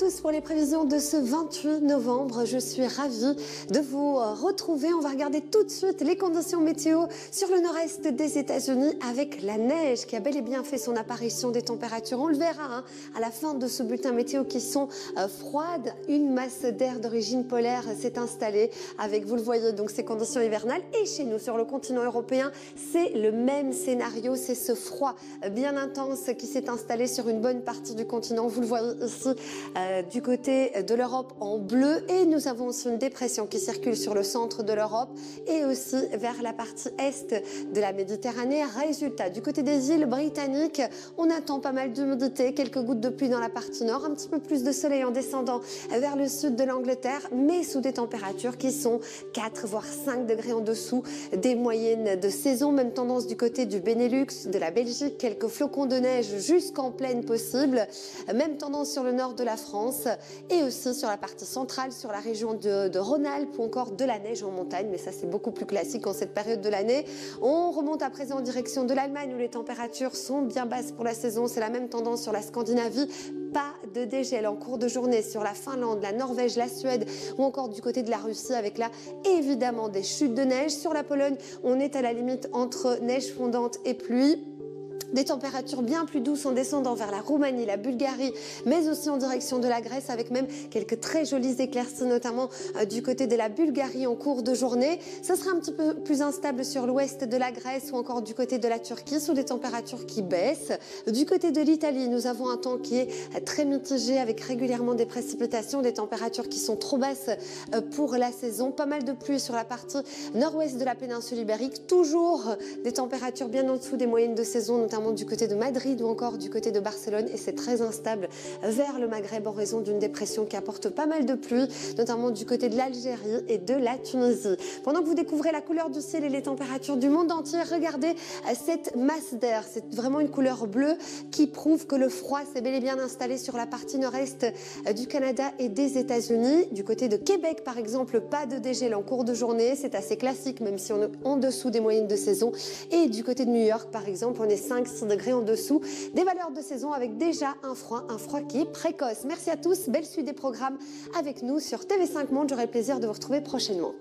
tous pour les prévisions de ce 28 novembre. Je suis ravie de vous retrouver. On va regarder tout de suite les conditions météo sur le nord-est des États-Unis avec la neige qui a bel et bien fait son apparition, des températures. On le verra à la fin de ce bulletin météo qui sont froides. Une masse d'air d'origine polaire s'est installée avec, vous le voyez, donc ces conditions hivernales. Et chez nous, sur le continent européen, c'est le même scénario. C'est ce froid bien intense qui s'est installé sur une bonne partie du continent. Vous le voyez ici du côté de l'Europe en bleu, et nous avons aussi une dépression qui circule sur le centre de l'Europe et aussi vers la partie est de la Méditerranée. Résultat, du côté des îles britanniques, on attend pas mal d'humidité, quelques gouttes de pluie dans la partie nord, un petit peu plus de soleil en descendant vers le sud de l'Angleterre, mais sous des températures qui sont 4 voire 5 degrés en dessous des moyennes de saison. Même tendance du côté du Benelux, de la Belgique, quelques flocons de neige jusqu'en plaine possible. Même tendance sur le nord de la France et aussi sur la partie centrale, sur la région de Rhône-Alpes, ou encore de la neige en montagne, mais ça c'est beaucoup plus classique en cette période de l'année. On remonte à présent en direction de l'Allemagne où les températures sont bien basses pour la saison. C'est la même tendance sur la Scandinavie. Pas de dégel en cours de journée sur la Finlande, la Norvège, la Suède ou encore du côté de la Russie, avec là évidemment des chutes de neige. Sur la Pologne, on est à la limite entre neige fondante et pluie. Des températures bien plus douces en descendant vers la Roumanie, la Bulgarie, mais aussi en direction de la Grèce, avec même quelques très jolies éclaircies, notamment du côté de la Bulgarie en cours de journée. Ça sera un petit peu plus instable sur l'ouest de la Grèce ou encore du côté de la Turquie, sous des températures qui baissent. Du côté de l'Italie, nous avons un temps qui est très mitigé, avec régulièrement des précipitations, des températures qui sont trop basses pour la saison. Pas mal de pluie sur la partie nord-ouest de la péninsule ibérique. Toujours des températures bien en dessous des moyennes de saison, notamment du côté de Madrid ou encore du côté de Barcelone, et c'est très instable vers le Maghreb en raison d'une dépression qui apporte pas mal de pluie, notamment du côté de l'Algérie et de la Tunisie. Pendant que vous découvrez la couleur du ciel et les températures du monde entier, regardez cette masse d'air. C'est vraiment une couleur bleue qui prouve que le froid s'est bel et bien installé sur la partie nord-est du Canada et des États-Unis. Du côté de Québec par exemple, pas de dégel en cours de journée, c'est assez classique même si on est en dessous des moyennes de saison. Et du côté de New York par exemple, on est 5-6 degrés en dessous des valeurs de saison, avec déjà un froid qui est précoce. Merci à tous, belle suite des programmes avec nous sur TV5 Monde. J'aurai le plaisir de vous retrouver prochainement.